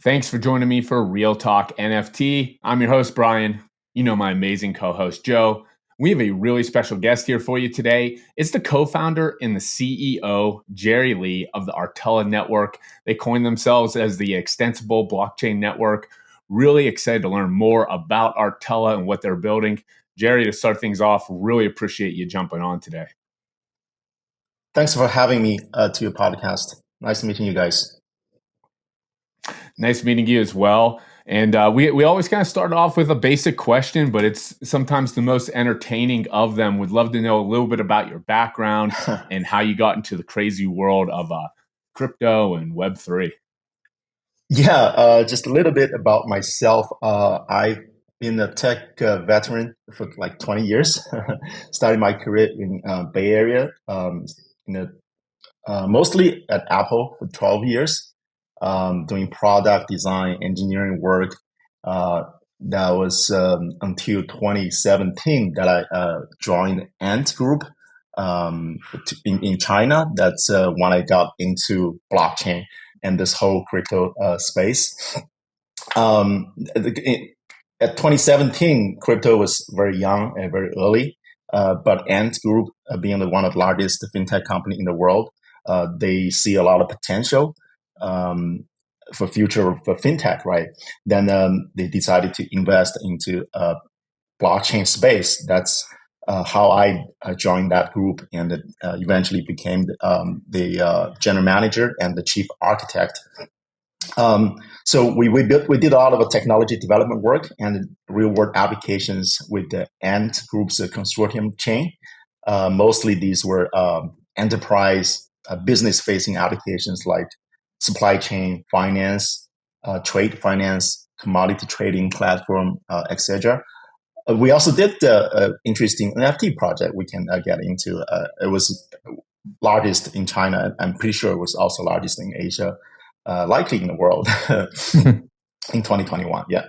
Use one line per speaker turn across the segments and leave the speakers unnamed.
Thanks for joining me for Real Talk NFT. I'm your host, Brian. You know my amazing co-host, Joe. We have a really special guest here for you today. It's the co-founder and the CEO, Jerry Lee of the Artela Network. They coined themselves as the Extensible Blockchain Network. Really excited to learn more about Artela and what they're building. Jerry, to start things off, really appreciate you jumping on today.
Thanks for having me to your podcast. Nice meeting you guys.
Nice meeting you as well. And we always kind of start off with a basic question, but it's sometimes the most entertaining of them. Would love to know a little bit about your background and how you got into the crazy world of crypto and Web3.
Yeah, just a little bit about myself. I've been a tech veteran for like 20 years. Started my career in Bay Area, mostly at Apple for 12 years, doing product design, engineering work. That was until 2017 that I joined Ant Group in China. That's when I got into blockchain and this whole crypto space. At 2017, crypto was very young and very early, but Ant Group, being one of the largest fintech company in the world, they see a lot of potential for future for fintech, right? Then they decided to invest into blockchain space. That's how I joined that group and eventually became the general manager and the chief architect. So we did a lot of technology development work and real world applications with the Ant Group's consortium chain. Mostly these were enterprise business facing applications like supply chain finance, trade finance, commodity trading platform, etc. We also did the interesting NFT project we can get into. It was largest in China. I'm pretty sure it was also largest in Asia, likely in the world in 2021. Yeah.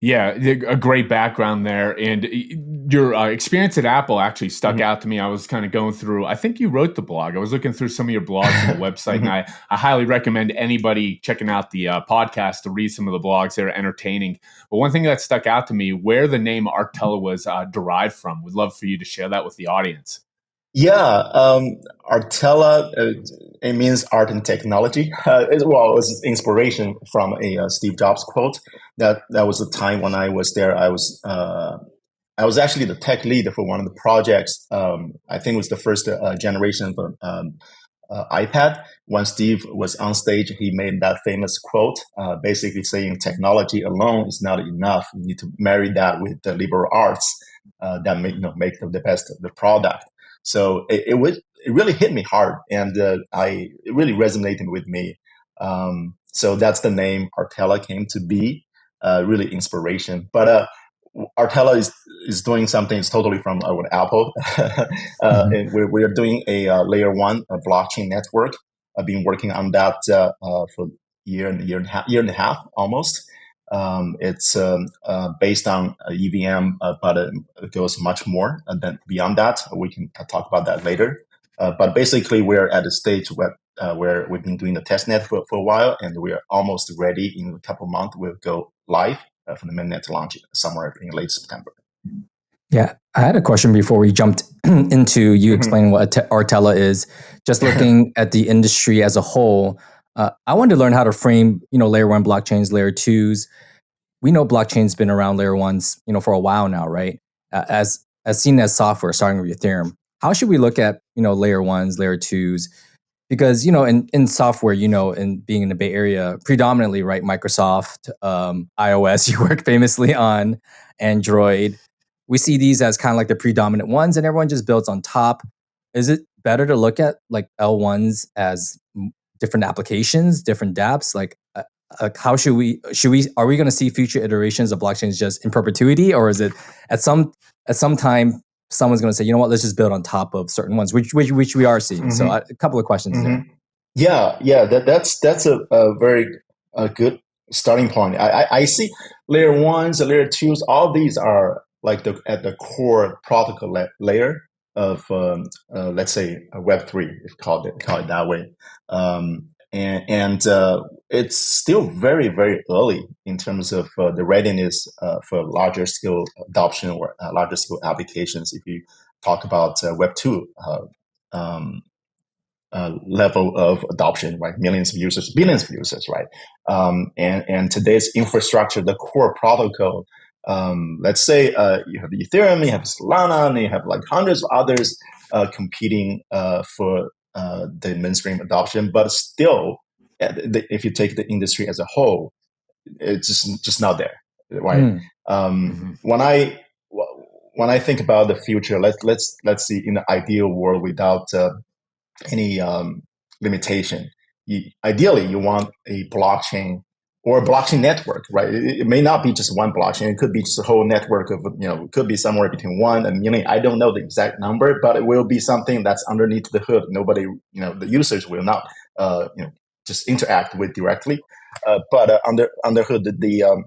Yeah, a great background there. And your experience at Apple actually stuck out to me. I was kind of going through, I think you wrote the blog. I was looking through some of your blogs on the website, and I highly recommend anybody checking out the podcast to read some of the blogs. They're entertaining. But one thing that stuck out to me, where the name Artela was derived from. Would love for you to share that with the audience.
Yeah, Artela, it means art and technology. It was inspiration from a Steve Jobs quote. That was a time when I was there. I was actually the tech lead for one of the projects. I think it was the first generation of iPad. When Steve was on stage, he made that famous quote, basically saying technology alone is not enough. You need to marry that with the liberal arts that make the best of the product. So it really hit me hard, and it really resonated with me. So that's the name Artela came to be. Really inspiration, but Artela is doing something. It's totally from Apple, and we're doing a layer one blockchain network. I've been working on that for year and a half almost. It's based on EVM, but it goes much more than beyond that. We can talk about that later. But basically, we're at a stage where we've been doing the testnet for a while, and we are almost ready. In a couple of months, we'll go live for the mainnet launch somewhere in late September.
Yeah, I had a question before we jumped into you explaining what Artela is. Just looking at the industry as a whole, I wanted to learn how to frame, layer one blockchains, layer twos. We know blockchain's been around layer ones, for a while now, right? As seen as software, starting with Ethereum. How should we look at, layer ones, layer twos? Because, in software, and being in the Bay Area, predominantly, right, Microsoft, iOS, you work famously on Android. We see these as kind of like the predominant ones, and everyone just builds on top. Is it better to look at like L1s as different applications, different dApps? How are we going to see future iterations of blockchains just in perpetuity, or is it at some time someone's going to say, you know what, let's just build on top of certain ones, which we are seeing. So a couple of questions there.
Yeah, that's a very good starting point. I see layer ones, layer twos, all these are like at the core protocol layer of let's say Web3, if call it that way. and it's still very, very early in terms of the readiness for larger scale adoption or larger scale applications. If you talk about Web 2 um, level of adoption, right? Millions of users, billions of users, right? And today's infrastructure, the core protocol, let's say you have Ethereum, you have Solana, and you have like hundreds of others competing for the mainstream adoption, but still, if you take the industry as a whole, it's just not there, right? When I think about the future, let's see, in the ideal world without any limitation. Ideally, you want a blockchain or a blockchain network, right? It may not be just one blockchain. It could be just a whole network of, it could be somewhere between 1 and a million. I don't know the exact number, but it will be something that's underneath the hood. Nobody, the users will not, just interact with directly. But under hood, the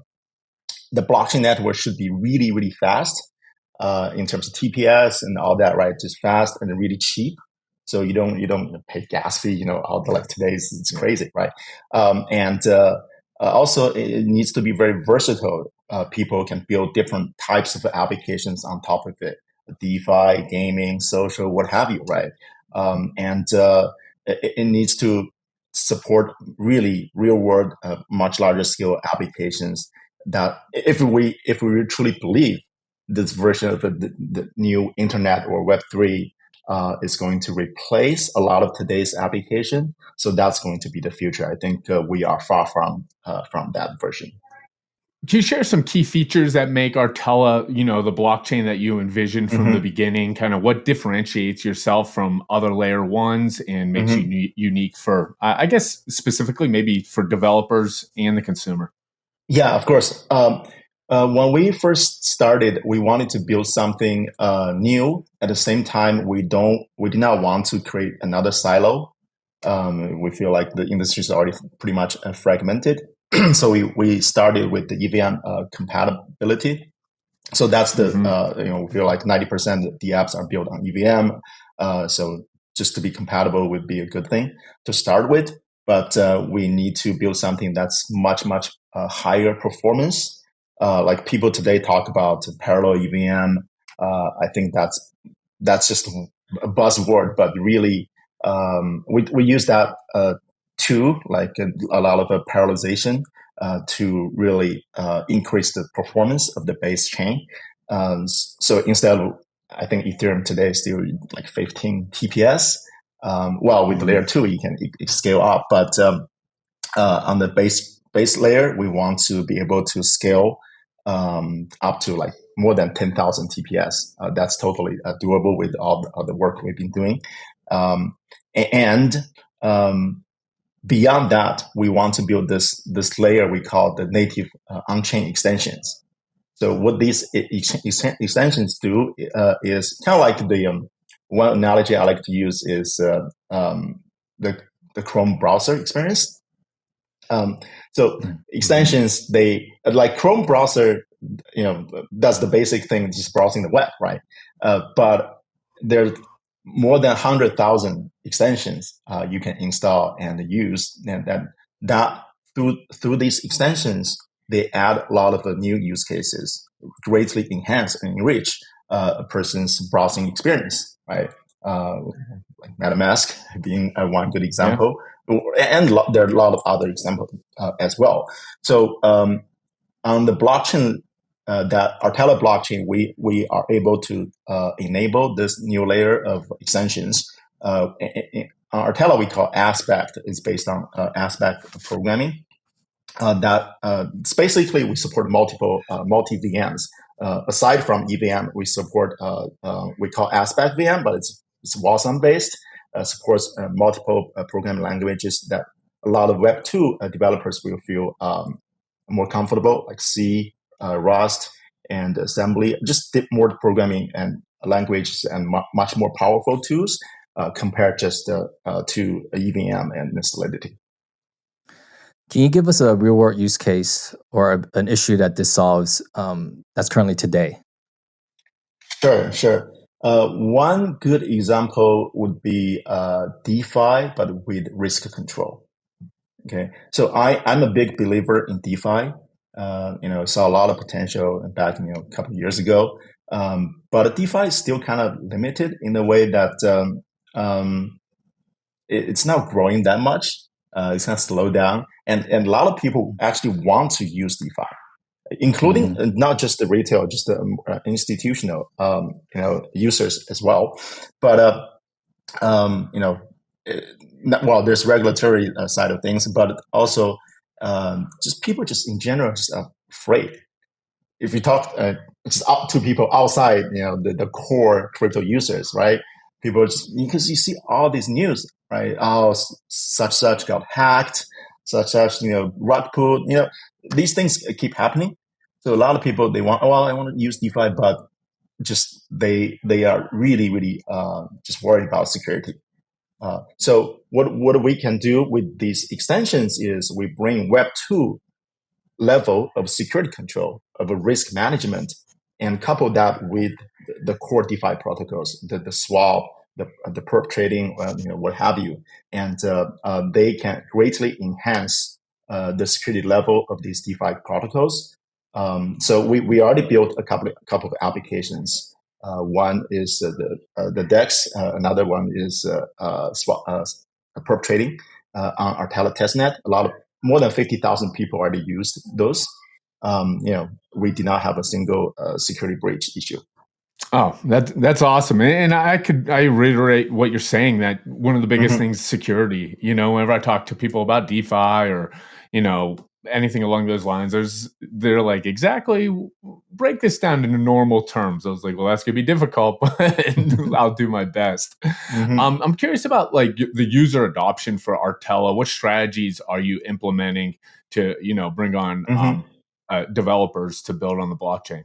blockchain network should be really, really fast in terms of TPS and all that, right? Just fast and really cheap. So you don't pay gas fee, all the, like today it's crazy, right? And also it needs to be very versatile. People can build different types of applications on top of it, DeFi, gaming, social, what have you, right? And it needs to support really real world, much larger scale applications that if we truly believe this version of the new internet or Web3 is going to replace a lot of today's application. So that's going to be the future. I think we are far from that version.
Can you share some key features that make Artela, the blockchain that you envisioned from the beginning? Kind of what differentiates yourself from other layer ones and makes you unique for, I guess, specifically maybe for developers and the consumer?
Yeah, of course. When we first started, we wanted to build something new. At the same time, we did not want to create another silo. We feel like the industry is already pretty much fragmented. So we started with the EVM compatibility. So that's the we feel like 90% of the apps are built on EVM. So just to be compatible would be a good thing to start with. But we need to build something that's much higher performance. Like people today talk about parallel EVM. I think that's just a buzzword, but really we use that too, like a lot of parallelization to really increase the performance of the base chain. So instead of, I think Ethereum today is still like 15 TPS. Well, with layer 2, you can scale up, but on the base layer, we want to be able to scale up to like more than 10,000 TPS. That's totally doable with all the work we've been doing. And beyond that, we want to build this layer we call the native on-chain extensions. So what these extensions do is kind of like the one analogy I like to use is the Chrome browser experience. So extensions, they like Chrome browser, does the basic thing, just browsing the web, right? But there's more than 100,000 extensions you can install and use, and that through these extensions, they add a lot of new use cases, greatly enhance and enrich a person's browsing experience, right? Like MetaMask being one good example. Yeah. And there are a lot of other examples as well. So on the blockchain, that Artela blockchain, we are able to enable this new layer of extensions. In Artela, we call Aspect. It's based on Aspect programming. It's basically we support multi VMs. Aside from EVM, we support we call Aspect VM, but it's Watson based. Supports multiple programming languages that a lot of Web 2 developers will feel more comfortable, like C, Rust, and assembly. Just more programming and languages and much more powerful tools compared just to EVM and Solidity.
Can you give us a real world use case or an issue that this solves that's currently today?
Sure. One good example would be DeFi, but with risk control. Okay, so I'm a big believer in DeFi. Saw a lot of potential back a couple of years ago, but DeFi is still kind of limited in the way that it's not growing that much. It's kind of slowed down, and a lot of people actually want to use DeFi, including not just the retail, just the institutional users as well. But there's regulatory side of things, but also just people just in general just afraid. If you talk just up to people outside, the core crypto users, right? People just, because you see all these news, right? Oh, such got hacked, such rug pulled. These things keep happening. So a lot of people, they want, I want to use DeFi, but just they are really really just worried about security. So what we can do with these extensions is we bring Web2 level of security control, of a risk management, and couple that with the core DeFi protocols, the swap, the perp trading, what have you, and they can greatly enhance the security level of these DeFi protocols. So we already built a couple of applications. One is the DEX. Another one is swap, perp trading on Artela testnet. More than 50,000 people already used those. We did not have a single security breach issue.
Oh, that's awesome. And I reiterate what you're saying, that one of the biggest things is security. Whenever I talk to people about DeFi or, anything along those lines, they're like, exactly, break this down into normal terms. I was like, well, that's gonna be difficult, but I'll do my best. I'm curious about like the user adoption for Artela. What strategies are you implementing to, bring on developers to build on the blockchain?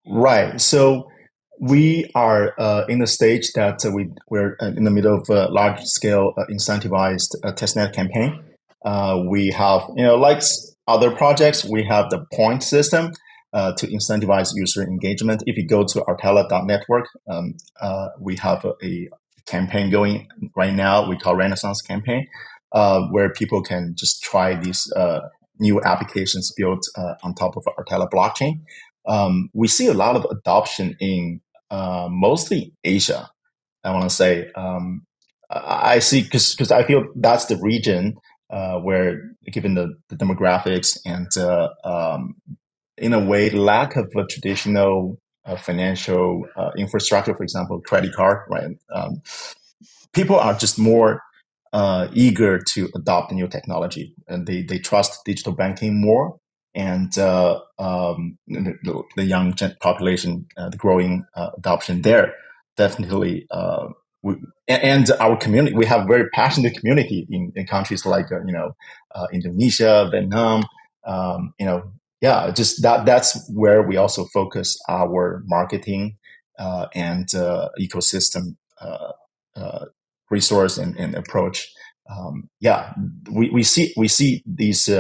Right. So we are in the stage that we're in the middle of a large scale incentivized testnet campaign. We have, like other projects, we have the point system to incentivize user engagement. If you go to Artela.network, we have a campaign going right now. We call Renaissance campaign, where people can just try these new applications built on top of Artela blockchain. We see a lot of adoption in mostly Asia. I want to say I see, because I feel that's the region where, given the demographics and in a way lack of a traditional financial infrastructure, for example, credit card, right? People are just more eager to adopt new technology, and they trust digital banking more. And the young population, the growing adoption there, definitely. And our community, we have very passionate community in countries like Indonesia, Vietnam. Just that's where we also focus our marketing and ecosystem resource and approach. We see these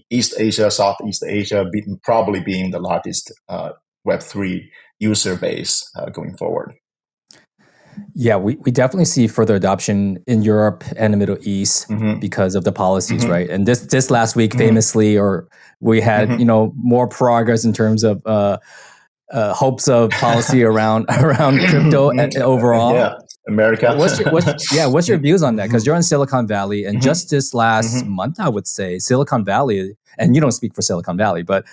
East Asia, Southeast Asia probably being the largest Web3 user base going forward.
Yeah, we definitely see further adoption in Europe and the Middle East because of the policies, right? And this last week, famously, we had more progress in terms of hopes of policy around crypto and overall.
Yeah, America.
What's your views on that? Because you're in Silicon Valley, and just this last month, I would say Silicon Valley, and you don't speak for Silicon Valley, but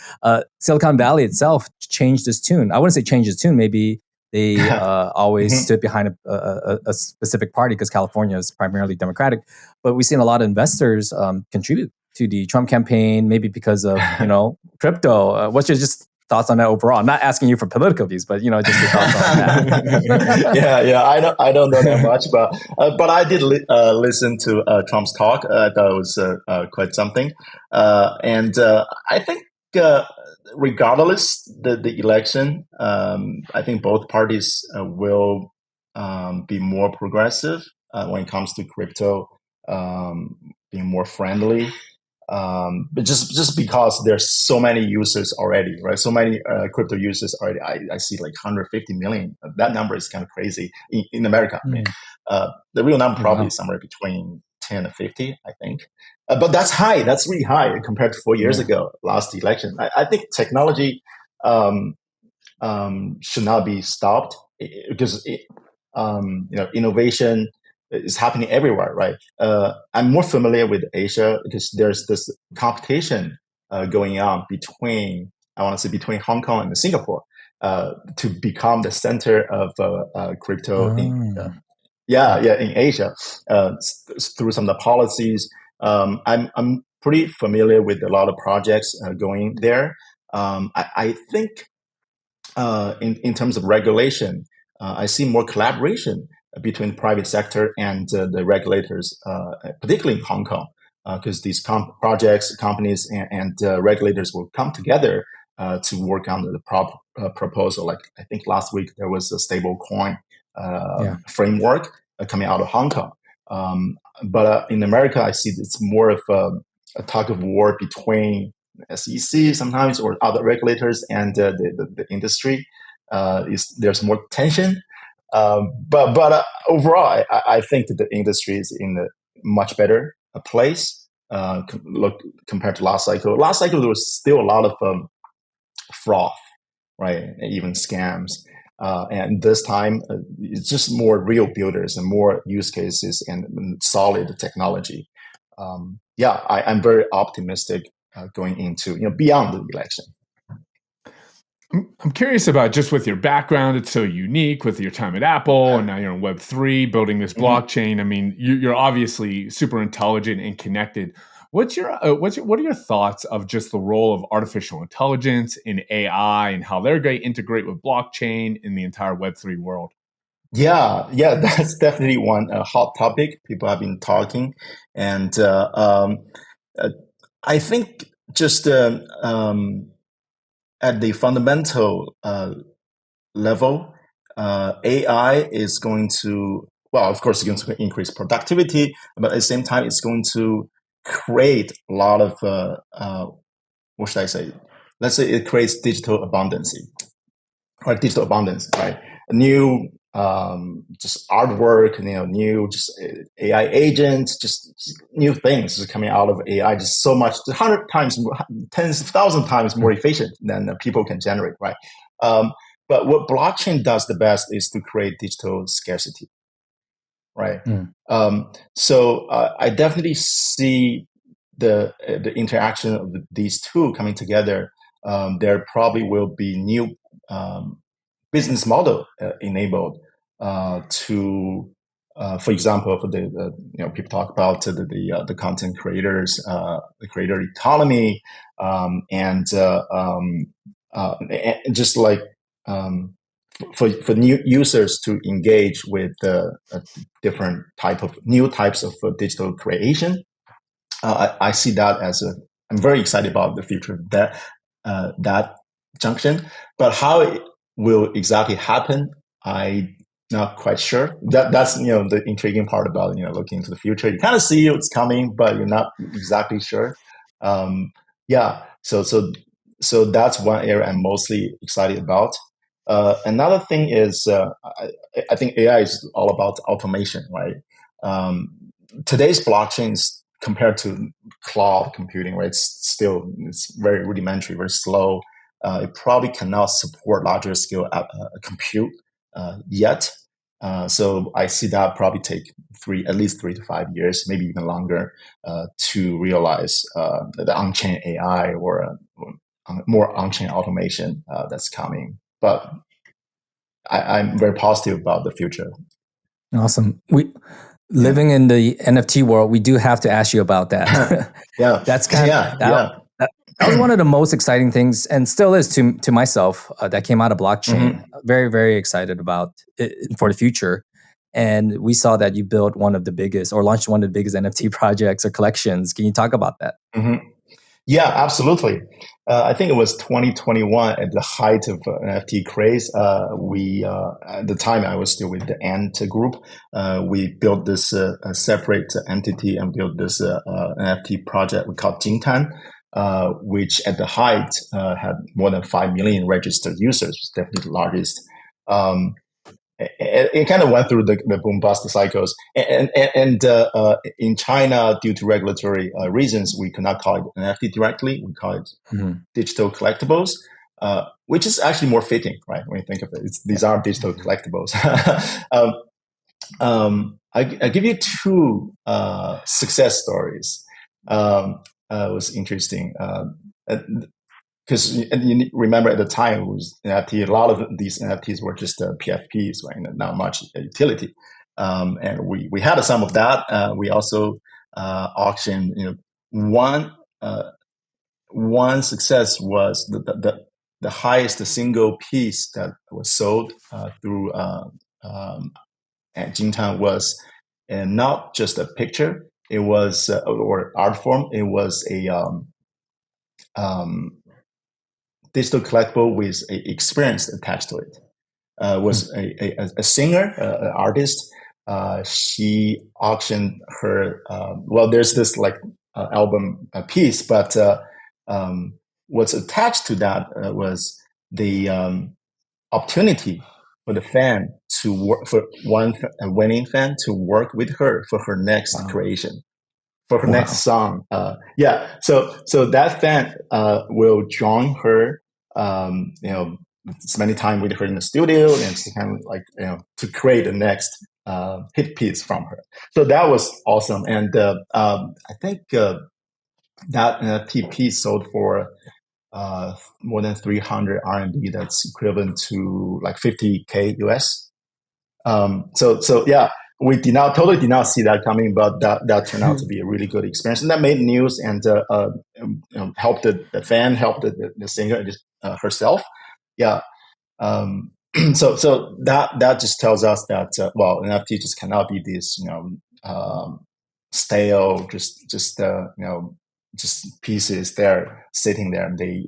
Silicon Valley itself changed its tune. I wouldn't say changed its tune. Maybe they always stood behind a specific party, because California is primarily Democratic. But we've seen a lot of investors contribute to the Trump campaign, maybe because of crypto. What's your just thoughts on that overall? I'm not asking you for political views, but just your thoughts on
that. I don't know that much, but I did listen to Trump's talk. I thought it was quite something, and I think regardless the election, I think both parties will be more progressive when it comes to crypto, being more friendly. But just because there's so many users already, right? So many crypto users already. I see like 150 million. That number is kind of crazy in America. I mean, the real number probably is somewhere between 10 and 50, I think. But that's high. That's really high compared to 4 years ago, last election. I think technology should not be stopped because innovation is happening everywhere, right? I'm more familiar with Asia because there's this competition going on between, I want to say, between Hong Kong and Singapore to become the center of crypto in Asia through some of the policies. I'm pretty familiar with a lot of projects going there. I think in terms of regulation, I see more collaboration between private sector and the regulators, particularly in Hong Kong, because these projects, companies, and regulators will come together to work on the proposal. Like I think last week there was a stable coin framework coming out of Hong Kong. But in America, I see it's more of a tug of war between SEC sometimes or other regulators and the industry. There's more tension, but overall, I think that the industry is in a much better place. Compared to last cycle. Last cycle there was still a lot of froth, right? Even scams. And this time, it's just more real builders and more use cases and solid technology. I'm very optimistic going into beyond the election.
I'm curious about, just with your background, it's so unique with your time at Apple and now you're in Web3 building this blockchain. I mean, you're obviously super intelligent and connected. What are your thoughts of just the role of artificial intelligence in AI and how they're going to integrate with blockchain in the entire Web3 world?
Yeah, that's definitely one hot topic people have been talking, and I think just at the fundamental level, AI is going to, well, of course, it's going to increase productivity, but at the same time, it's going to create a lot of, what should I say? Let's say it creates digital abundance, right? Digital abundance, right? New just artwork, new just AI agents, just new things coming out of AI, just so much, 100 times, tens of thousands times more efficient than people can generate, right? But what blockchain does the best is to create digital scarcity, right? So I definitely see the interaction of these two coming together. There probably will be new business model enabled to, for example, for the people talk about the content creators, the creator economy, and just like for new users to engage with different new types of digital creation. I see that as I'm very excited about the future of that junction, but how it will exactly happen, I'm not quite sure. That's the intriguing part about looking into the future. You kind of see it's coming, but you're not exactly sure. So that's one area I'm mostly excited about. Another thing is I think AI is all about automation, right? Today's blockchains compared to cloud computing, right? It's very rudimentary, very slow. It probably cannot support larger scale compute yet. So I see that probably take at least 3 to 5 years, maybe even longer, to realize the on-chain AI or more on-chain automation that's coming. But I'm very positive about the future.
Awesome. Living in the NFT world, we do have to ask you about that.
That's
that was one of the most exciting things, and still is to myself, that came out of blockchain. Very, very excited about it for the future. And we saw that you built one of the biggest, or launched one of the biggest NFT projects or collections. Can you talk about that?
Yeah, absolutely. I think it was 2021 at the height of NFT craze. At the time, I was still with the Ant group. We built this separate entity and built this NFT project we called Jingtan, which at the height had more than 5 million registered users, definitely the largest. it kind of went through the boom bust cycles. And in China, due to regulatory reasons, we cannot call it NFT directly. We call it digital collectibles, which is actually more fitting, right? When you think of it, these are digital collectibles. I give you two success stories. It was interesting. Because you remember at the time it was NFT. A lot of these NFTs were just PFPs, right? Not much utility. And we had some of that. We also auctioned. One success was the highest single piece that was sold through Jingtan was not just a picture. It was or art form. It was a digital collectible with an experience attached to it. Was a singer, an artist. She auctioned her. There's this album piece, but what's attached to that was the opportunity for the fan to work, for a winning fan to work with her for her next creation, for her next song. So that fan will join her, spending time with her in the studio and to kind of to create the next hit piece from her. So that was awesome. And I think that NFT piece sold for more than 300 RMB. That's equivalent to like 50K US. We totally did not see that coming, but that turned out to be a really good experience, and that made news and helped the fan, helped the singer herself. Yeah. So that just tells us that NFT just cannot be this stale, just pieces there sitting there. They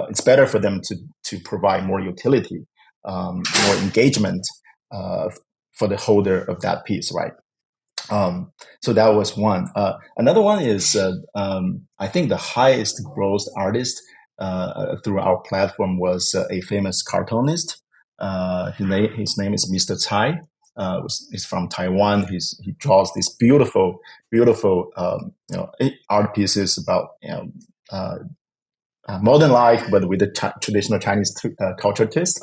it's better for them to provide more utility, more engagement for the holder of that piece, right? So that was one. Another one is I think the highest grossed artist through our platform was a famous cartoonist. His name is Mr. Tsai. He's from Taiwan. He draws these beautiful art pieces about modern life, but with the traditional Chinese culture twist.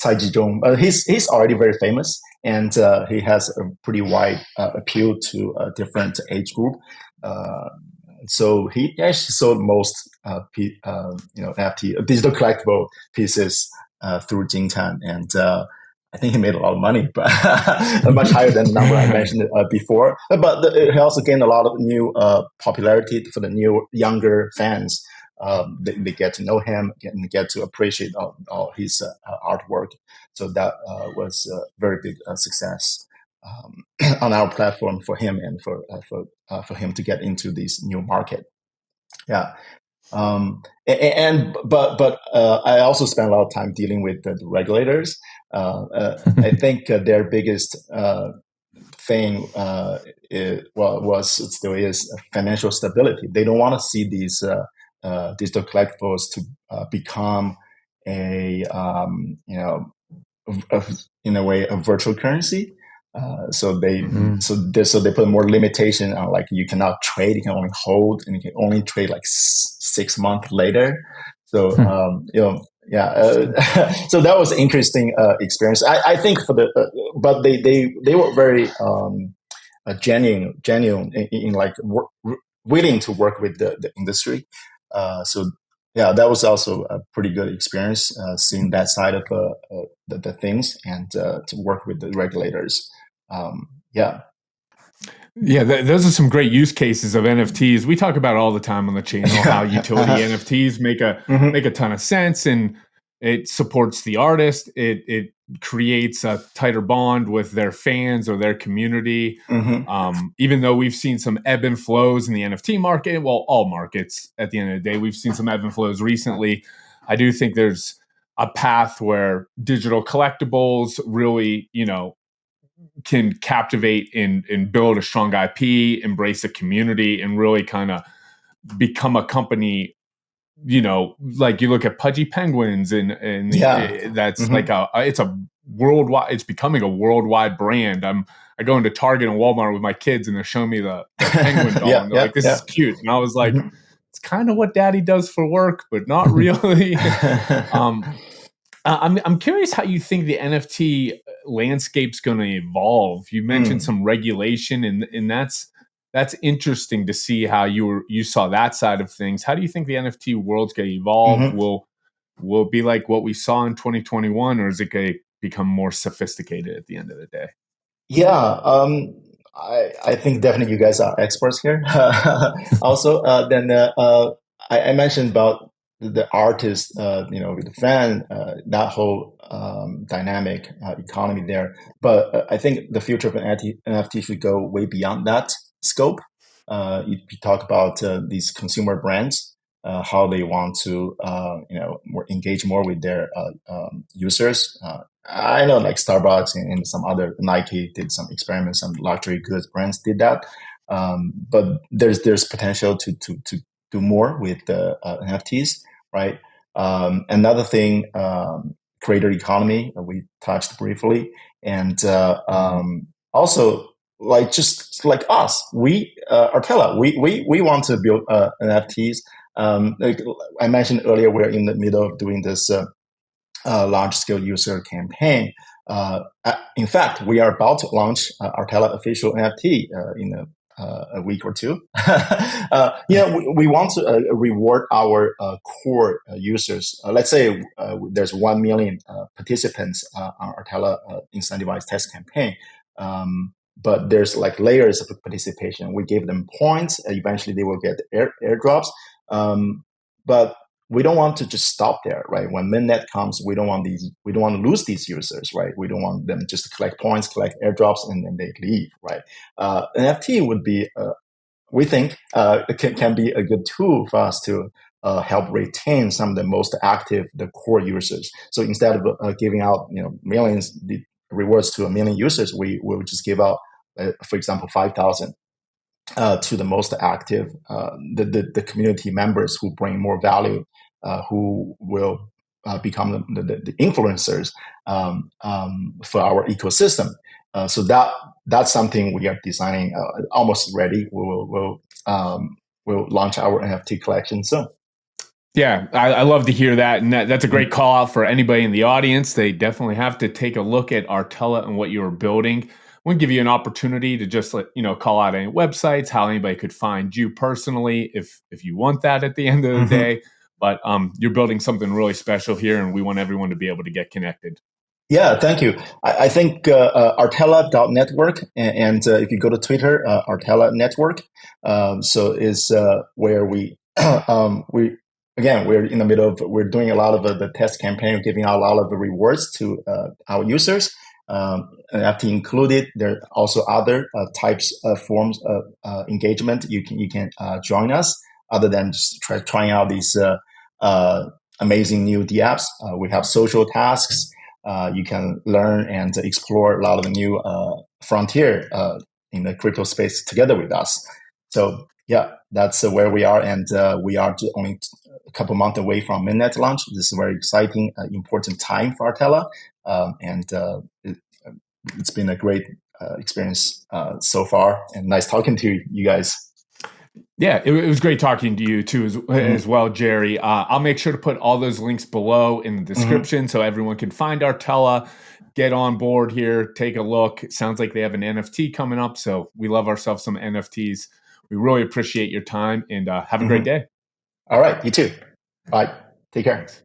Cai Jizhong, he's already very famous, and he has a pretty wide appeal to a different age group. So he actually sold most NFT digital collectible pieces through Jingtan, and I think he made a lot of money, but much higher than the number I mentioned before. But he also gained a lot of new popularity for the younger fans. They get to know him and get to appreciate all his artwork. So that was a very big success on our platform for him and for him to get into this new market. Yeah. But I also spent a lot of time dealing with the regulators. I think their biggest thing still is financial stability. They don't want to see these digital collectibles to become in a way a virtual currency. So they put more limitation on, like, you cannot trade, you can only hold, and you can only trade like 6 months later. So so that was an interesting experience. I think but they were very genuine in like willing to work with the industry. So yeah, that was also a pretty good experience, seeing that side of the things, and to work with the regulators.
Those are some great use cases of NFTs. We talk about it all the time on the channel, how utility NFTs make a ton of sense, and it supports the artist. It creates a tighter bond with their fans or their community. Even though we've seen some ebb and flows in the NFT market, well, all markets at the end of the day, we've seen some ebb and flows recently. I do think there's a path where digital collectibles really, can captivate and build a strong IP, embrace a community, and really kind of become a company like you look at Pudgy Penguins and that's like it's a worldwide. It's becoming a worldwide brand. I go into Target and Walmart with my kids, and they're showing me the penguin doll, and they're like, "This is cute," and I was like, "It's kind of what Daddy does for work, but not really." I'm curious how you think the NFT landscape's going to evolve. You mentioned some regulation, and that's interesting to see how you saw that side of things. How do you think the NFT world's going to evolve? Will it be like what we saw in 2021, or is it going to become more sophisticated at the end of the day?
Yeah, I think definitely you guys are experts here. Also, then I mentioned about the artist, with the fan, that whole dynamic economy there. But I think the future of an NFT should go way beyond that scope. You talk about these consumer brands, how they want to, engage more with their users. I know like Starbucks and some other Nike did some experiments, some luxury goods brands did that. But there's potential to do more with the NFTs, right? Another thing, creator economy, we touched briefly, and also like just like us, we Artela, we want to build NFTs. Like I mentioned earlier, we're in the middle of doing this large-scale user campaign. In fact, we are about to launch Artela official NFT in a week or two. We want to reward our core users. Let's say there's 1 million participants on Artela incentivized test campaign. But there's like layers of participation. We give them points. Eventually, they will get airdrops. But we don't want to just stop there, right? When mainnet comes, we don't want to lose these users, right? We don't want them just to collect points, collect airdrops, and then they leave, right? NFT would be, we think, can be a good tool for us to help retain some of the most active, the core users. So instead of giving out, millions the rewards to 1 million users, we will just give out, for example, 5,000. To the most active, the community members who bring more value, who will become the influencers for our ecosystem. So that's something we are designing, almost ready. We'll launch our NFT collection soon.
Yeah, I love to hear that. And that's a great call out for anybody in the audience. They definitely have to take a look at Artela and what you're building. We'll give you an opportunity to just call out any websites, how anybody could find you personally if you want that at the end of the day. But you're building something really special here, and we want everyone to be able to get connected.
Yeah, thank you. I think Artela.network, and if you go to Twitter, Artela Network, so is where we we're in the middle of, we're doing a lot of the test campaign, giving out a lot of the rewards to our users, NFT included. There are also other types of forms of engagement. You can join us other than just trying out these amazing new dApps. We have social tasks. You can learn and explore a lot of the new frontier in the crypto space together with us. So yeah, that's where we are, and we are only a couple months away from mainnet launch. This is a very exciting, important time for Artela, and it's been a great experience so far, and nice talking to you guys.
Yeah, it was great talking to you too as well, Jerry. I'll make sure to put all those links below in the description so everyone can find Artela, get on board here, take a look. It sounds like they have an NFT coming up, so we love ourselves some NFTs. We really appreciate your time, and have a great day.
All right, you too. Bye. Take care. Thanks.